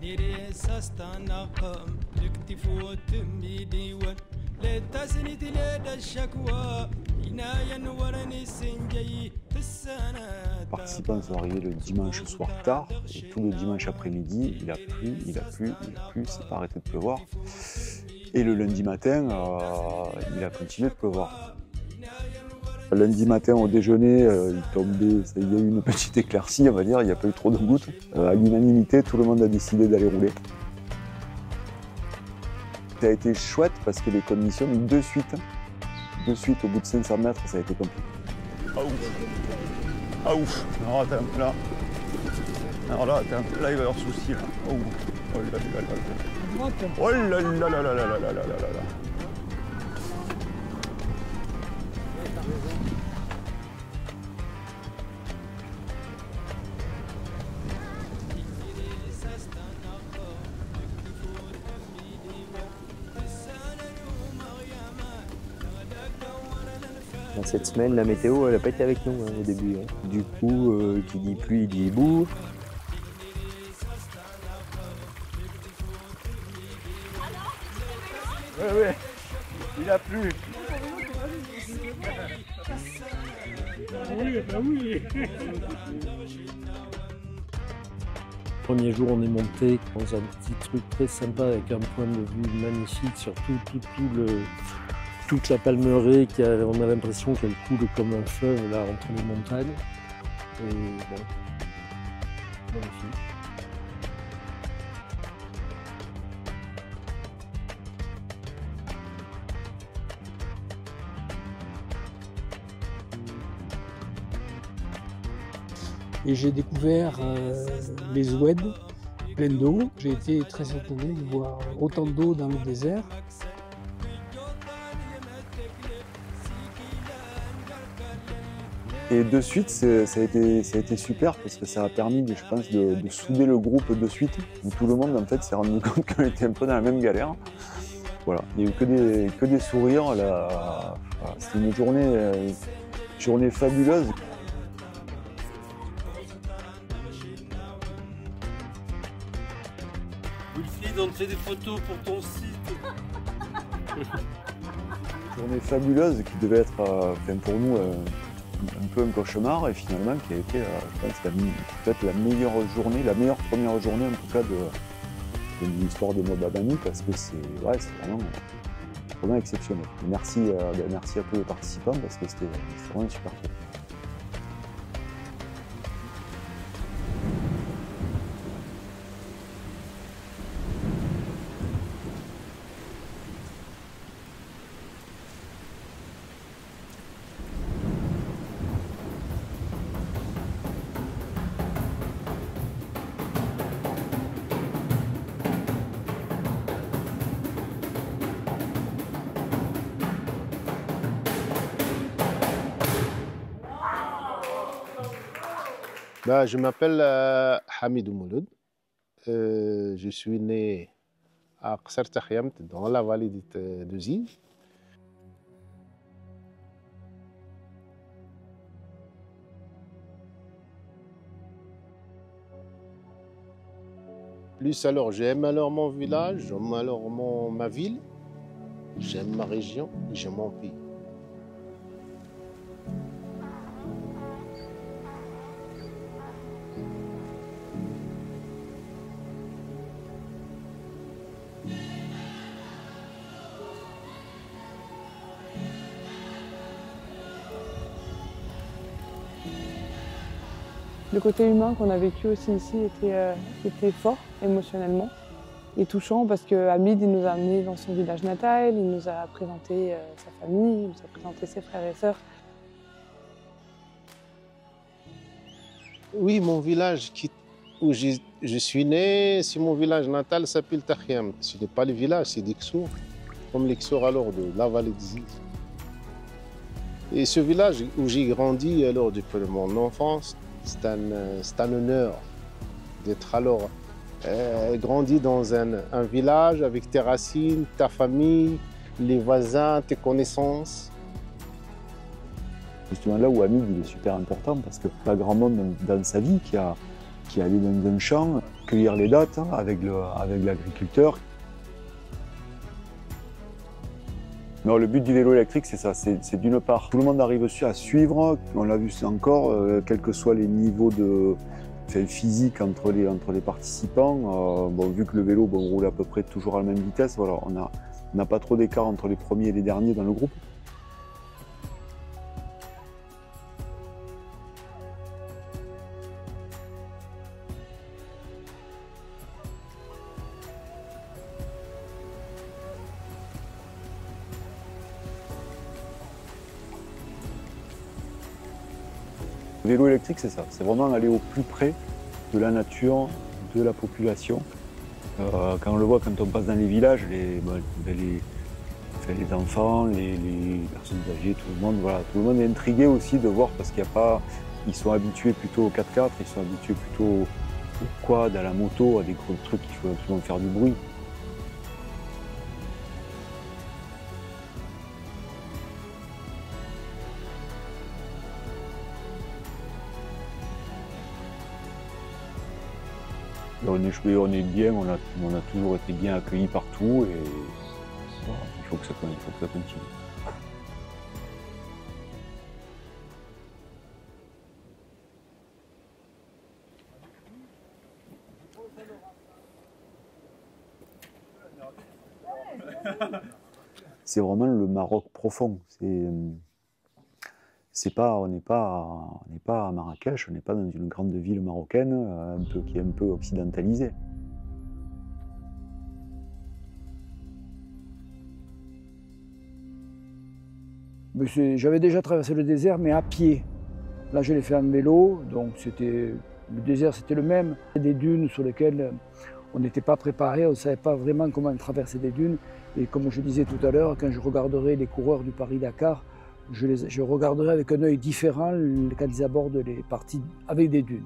Les participants sont arrivés le dimanche soir tard et tout le dimanche après-midi, il a plu, c'est pas arrêté de pleuvoir. Et le lundi matin, il a continué de pleuvoir. Lundi matin au déjeuner, il y a eu une petite éclaircie, on va dire, il n'y a pas eu trop de gouttes. À l'unanimité, tout le monde a décidé d'aller rouler. Ça a été chouette parce que les conditions, de suite, au bout de 500 mètres, ça a été compliqué. Ah ouf. Alors attends, là, il va y avoir souci là. Oh là là là là. Oh là là là là là là là là là. Dans cette semaine, la météo, elle n'a pas été avec nous au début. Du coup, qui dit pluie, dit boue. Ouais, il a plu. Oui, bah oui. Premier jour, on est monté dans un petit truc très sympa avec un point de vue magnifique sur toute la Palmeraie. On a l'impression qu'elle coule comme un fleuve là entre les montagnes. Et bon, magnifique. Et j'ai découvert les oueds pleines d'eau. J'ai été très étonné de voir autant d'eau dans le désert. Et de suite, ça a été super parce que ça a permis, je pense, de souder le groupe de suite. Où tout le monde, en fait, s'est rendu compte qu'on était un peu dans la même galère. Voilà, il n'y a eu que des sourires. C'était une journée fabuleuse. Wilfried, on te fait des photos pour ton site. Journée fabuleuse qui devait être, pour nous, un peu un cauchemar et finalement qui a été, je pense, peut-être la meilleure première journée en tout cas de l'histoire de Mobabani parce que c'est vraiment exceptionnel. Merci à tous les participants parce que c'était vraiment super cool. Je m'appelle Hamidou Mouloud. Je suis né à Qsar Takhiamt, dans la vallée de Ziz. Alors j'aime mon village, j'aime ma ville, j'aime ma région, j'aime mon pays. Le côté humain qu'on a vécu aussi ici était fort émotionnellement et touchant parce que Hamid il nous a amenés dans son village natal, il nous a présenté sa famille, il nous a présenté ses frères et sœurs. Oui, mon village où je suis né, c'est mon village natal, s'appelle Takhiamt. Ce n'est pas le village, c'est Dixour, comme l'Ixour alors de la vallée de Ziz. Et ce village où j'ai grandi alors depuis mon enfance, c'est un honneur d'être alors grandi dans un village avec tes racines, ta famille, les voisins, tes connaissances. Justement là où Hamid il est super important parce que pas grand monde dans sa vie qui a qui est aller dans un champ, cueillir les dattes avec l'agriculteur. Non, le but du vélo électrique, c'est ça, c'est d'une part, tout le monde arrive à suivre, on l'a vu encore, quels que soient les niveaux physiques entre les participants. Bon, vu que le vélo roule à peu près toujours à la même vitesse, voilà, on n'a pas trop d'écart entre les premiers et les derniers dans le groupe. Le vélo électrique, c'est ça, c'est vraiment aller au plus près de la nature, de la population. Quand on le voit, quand on passe dans les villages, les enfants, les personnes âgées, tout le monde est intrigué aussi de voir parce ils sont habitués plutôt au 4x4, ils sont habitués plutôt au quad, à la moto, à des gros trucs qui vont faire du bruit. On est bien, on a toujours été bien accueillis partout et voilà, il faut que ça continue. C'est vraiment le Maroc profond. On n'est pas à Marrakech, on n'est pas dans une grande ville marocaine qui est un peu occidentalisée. J'avais déjà traversé le désert, mais à pied. Là, je l'ai fait en vélo, donc le désert c'était le même. Des dunes sur lesquelles on n'était pas préparé, on ne savait pas vraiment comment traverser des dunes. Et comme je disais tout à l'heure, quand je regarderai les coureurs du Paris-Dakar, je regarderai avec un œil différent quand ils abordent les parties avec des dunes.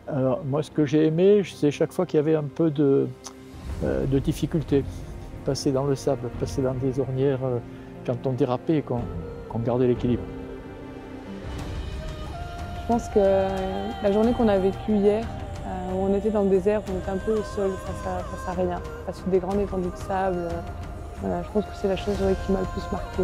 Alors moi ce que j'ai aimé, c'est chaque fois qu'il y avait un peu de difficulté. Passer dans le sable, passer dans des ornières, quand on dérapait et qu'on gardait l'équilibre. Je pense que la journée qu'on a vécue hier, où on était dans le désert, on était un peu seul face à rien, face à des grandes étendues de sable. Voilà, je pense que c'est la chose qui m'a le plus marqué.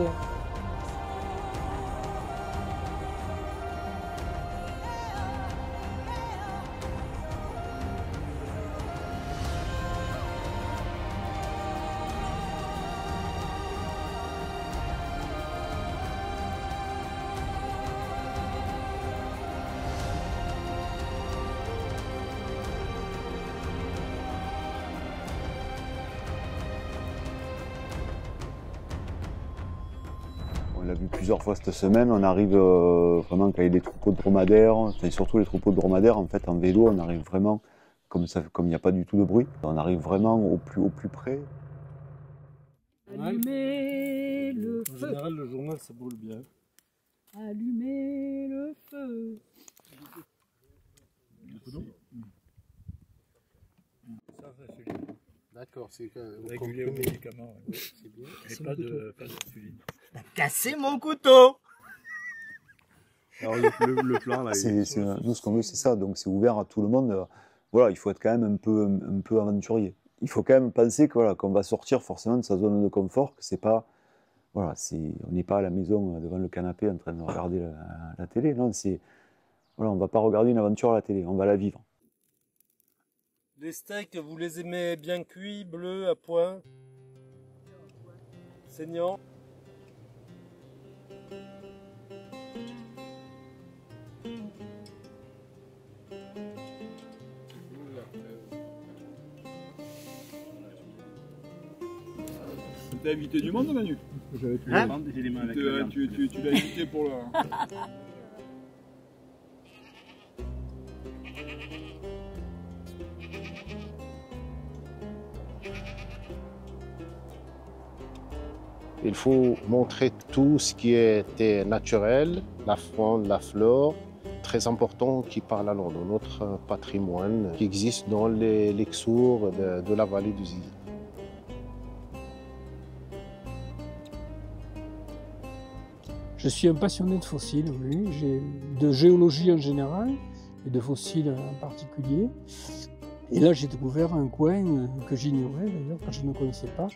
On l'a vu plusieurs fois cette semaine, on arrive vraiment quand il y a des troupeaux de dromadaires, et surtout les troupeaux de dromadaires, en fait en vélo, on arrive vraiment, comme il n'y a pas du tout de bruit, on arrive vraiment au plus près. Allumez le feu. En général, le journal, ça brûle bien. Allumez le feu. D'accord, c'est régulier aux médicaments. Ouais. C'est bien. Et pas d'insuline. T'as cassé mon couteau. Alors le plan là. Nous ce qu'on veut c'est ça, donc c'est ouvert à tout le monde. Voilà, il faut être quand même un peu aventurier. Il faut quand même penser que voilà, qu'on va sortir forcément de sa zone de confort, que c'est pas, voilà, on n'est pas à la maison devant le canapé en train de regarder la télé. Non, voilà, on va pas regarder une aventure à la télé, on va la vivre. Les steaks, vous les aimez bien cuits, bleus, à point, saignants? T'as invité du monde, Manu? J'ai les mains avec tu l'as invité pour le... Il faut montrer tout ce qui était naturel, la faune, la flore, très important, qui parle alors de notre patrimoine, qui existe dans les Lexours de la vallée du Zizi. Je suis un passionné de fossiles, oui, de géologie en général et de fossiles en particulier. Et là, j'ai découvert un coin que j'ignorais d'ailleurs, que je ne connaissais pas,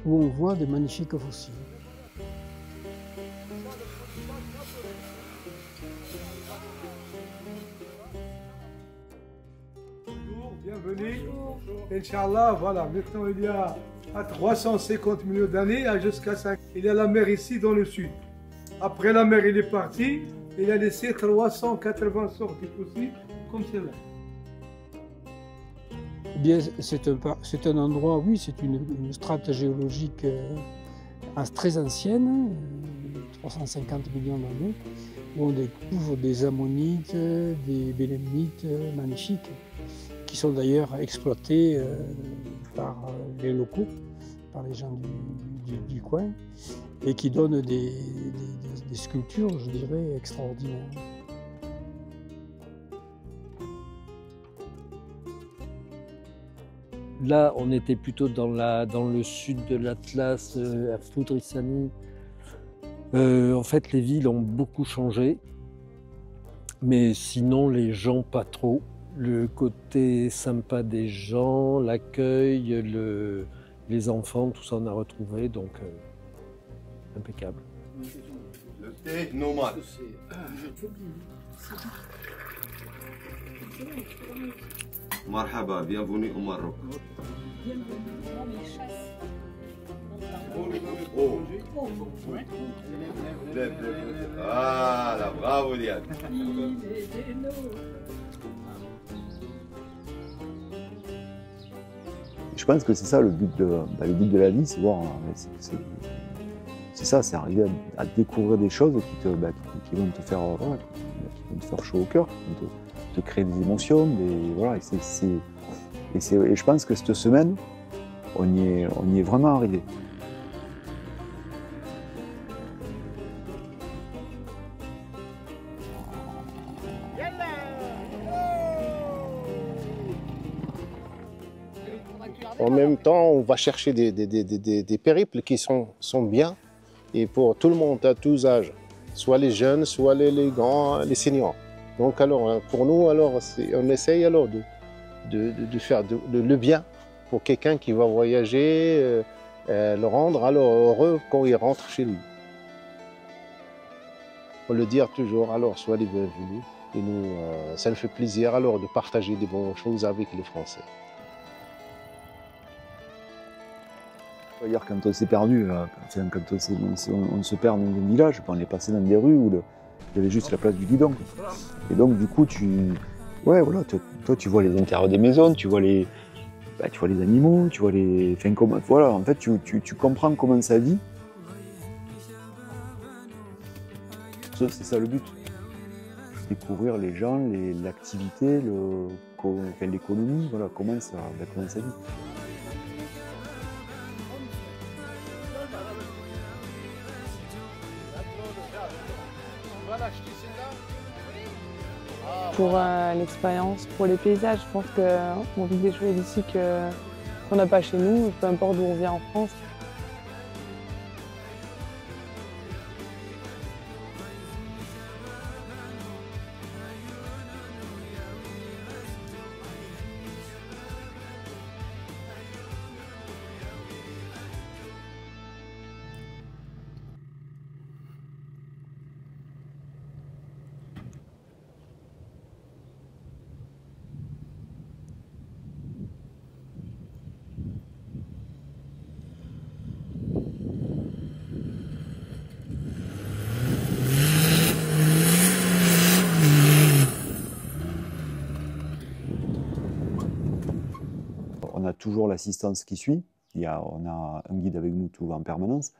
où on voit des magnifiques fossiles. Bienvenue. Inch'Allah, voilà, maintenant il y a à 350 millions d'années jusqu'à 5. Il y a la mer ici dans le sud. Après la mer, il est parti, il a laissé 380 sortes de fossiles comme celle-là. Bien, c'est un endroit, oui, c'est une strate géologique très ancienne, 350 millions d'années, où on découvre des ammonites, des bélemnites magnifiques, qui sont d'ailleurs exploités par les locaux, par les gens du coin, et qui donnent des sculptures, je dirais, extraordinaires. Là, on était plutôt dans le sud de l'Atlas, à Foudrissani. En fait, les villes ont beaucoup changé, mais sinon, les gens pas trop. Le côté sympa des gens, l'accueil, les enfants, tout ça on a retrouvé, donc impeccable. Le thé nomade. Marhaba, bienvenue au Maroc. Oh. Voilà, bravo Liane. Je pense que c'est ça le but de la vie, c'est voir. C'est ça, c'est arriver à découvrir des choses qui vont te faire, voilà, qui vont te faire chaud au cœur, qui vont te créer des émotions, voilà, et je pense que cette semaine, on y est vraiment arrivé. En même temps, on va chercher des périples qui sont bien et pour tout le monde à tous âges, soit les jeunes, soit les grands, les seniors. Donc alors, pour nous, alors, on essaye alors de faire le bien pour quelqu'un qui va voyager, le rendre alors heureux quand il rentre chez lui. On le dire toujours, alors sois les bienvenus. Et nous, ça nous fait plaisir alors de partager des bonnes choses avec les Français. Hier, quand on s'est perdu, quand on se perd dans un village, on est passé dans des rues où il y avait juste la place du guidon. Et donc, du coup, toi, tu vois les intérieurs des maisons, tu vois les animaux, tu vois les. Voilà, en fait, tu comprends comment ça vit. C'est ça le but. Découvrir les gens, l'activité, l'économie, voilà, comment ça vit. Pour l'expérience, pour les paysages, je pense qu'on vit des choses ici qu'on n'a pas chez nous, peu importe d'où on vient en France. On a toujours l'assistance qui suit. On a un guide avec nous en permanence.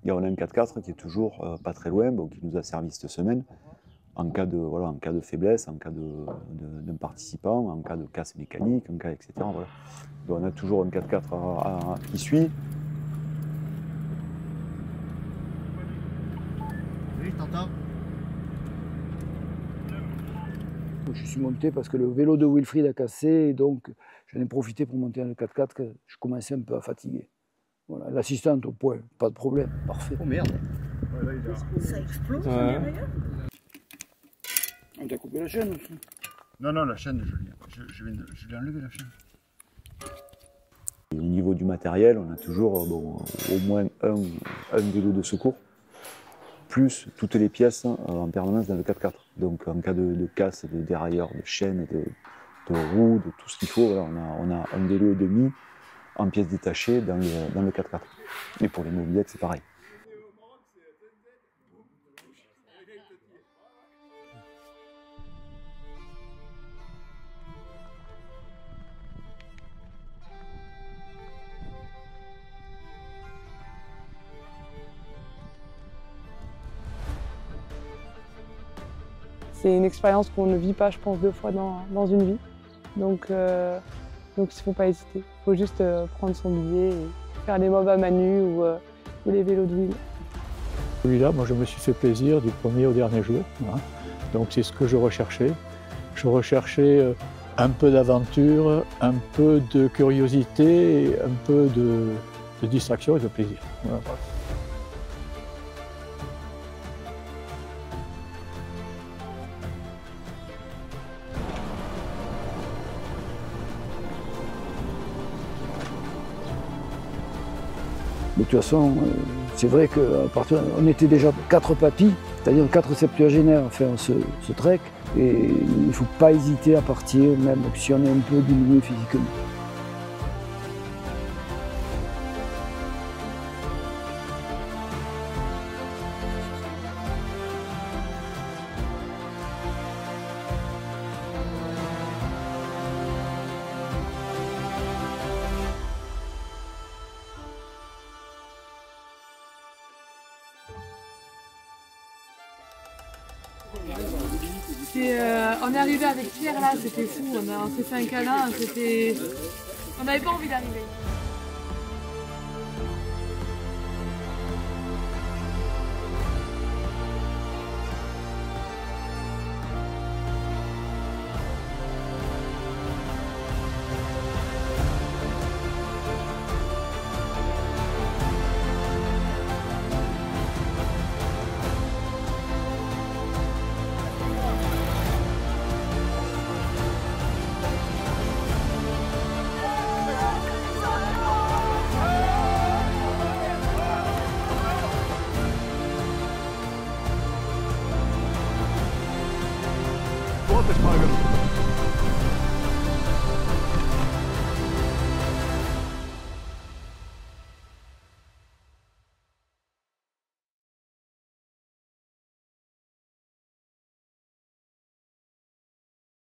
Et on a un 4x4 qui est toujours pas très loin, qui nous a servi cette semaine en cas de faiblesse, en cas d'un participant, en cas de casse mécanique, etc. Voilà. Donc on a toujours un 4x4 qui suit. Oui, t'entends? Je suis monté parce que le vélo de Wilfried a cassé et donc j'en ai profité pour monter le 4x4 que je commençais un peu à fatiguer. Voilà, l'assistante au point, pas de problème, parfait. Oh merde. Ça explose Ouais. On t'a coupé la chaîne aussi. Non, non, la chaîne, je l'ai enlevée la chaîne. Et au niveau du matériel, on a toujours au moins un vélo de secours, plus toutes les pièces en permanence dans le 4x4. Donc en cas de casse, de dérailleur, de chaîne, de roues, de tout ce qu'il faut, voilà, on a un vélo et demi en pièces détachées dans le 4x4. Et pour les mobylettes, c'est pareil. C'est une expérience qu'on ne vit pas, je pense, 2 fois dans une vie. Donc il ne faut pas hésiter. Il faut juste prendre son billet et faire les mobs à Manu ou les vélos de ville. Celui-là, moi je me suis fait plaisir du premier au dernier jour. Hein. Donc c'est ce que je recherchais. Je recherchais un peu d'aventure, un peu de curiosité, et un peu de distraction et de plaisir. Voilà. De toute façon, c'est vrai qu'on était déjà 4 papis, c'est-à-dire 4 septuagénaires à faire ce trek, et il ne faut pas hésiter à partir, même si on est un peu diminué physiquement. On est arrivé avec Pierre là, c'était fou, on s'est fait un câlin, on n'avait pas envie d'arriver.